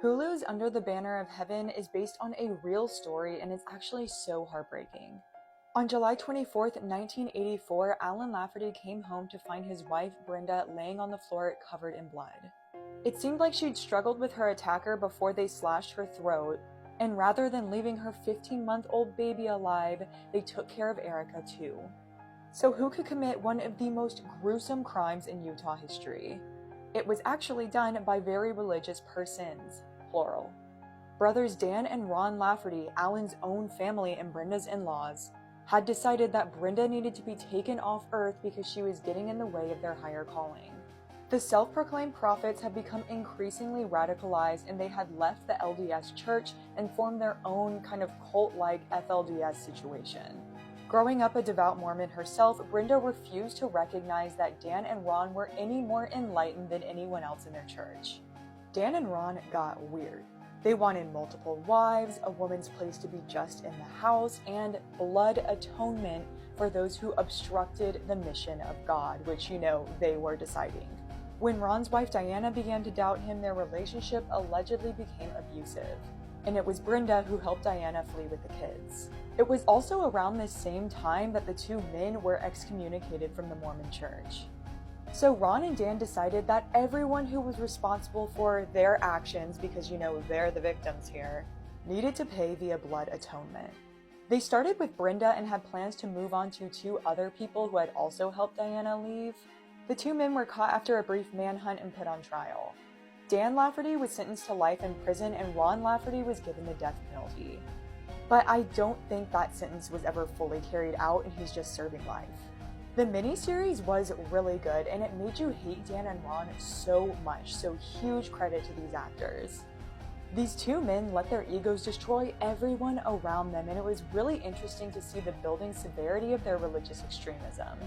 Hulu's Under the Banner of Heaven is based on a real story and it's actually so heartbreaking. On July 24th, 1984, Alan Lafferty came home to find his wife, Brenda, laying on the floor covered in blood. It seemed like she'd struggled with her attacker before they slashed her throat, and rather than leaving her 15-month-old baby alive, they took care of Erica too. So who could commit one of the most gruesome crimes in Utah history? It was actually done by very religious persons, plural. Brothers Dan and Ron Lafferty, Alan's own family and Brenda's in-laws, had decided that Brenda needed to be taken off Earth because she was getting in the way of their higher calling. The self-proclaimed prophets had become increasingly radicalized and they had left the LDS church and formed their own kind of cult-like FLDS situation. Growing up a devout Mormon herself, Brenda refused to recognize that Dan and Ron were any more enlightened than anyone else in their church. Dan and Ron got weird. They wanted multiple wives, a woman's place to be just in the house, and blood atonement for those who obstructed the mission of God, which, they were deciding. When Ron's wife Diana began to doubt him, their relationship allegedly became abusive. And it was Brenda who helped Diana flee with the kids. It was also around this same time that the two men were excommunicated from the Mormon church. So Ron and Dan decided that everyone who was responsible for their actions, because they're the victims here, needed to pay via blood atonement. They started with Brenda and had plans to move on to two other people who had also helped Diana leave. The two men were caught after a brief manhunt and put on trial. Dan Lafferty was sentenced to life in prison and Ron Lafferty was given the death penalty. But I don't think that sentence was ever fully carried out and he's just serving life. The miniseries was really good and it made you hate Dan and Ron so much, so huge credit to these actors. These two men let their egos destroy everyone around them and it was really interesting to see the building severity of their religious extremism.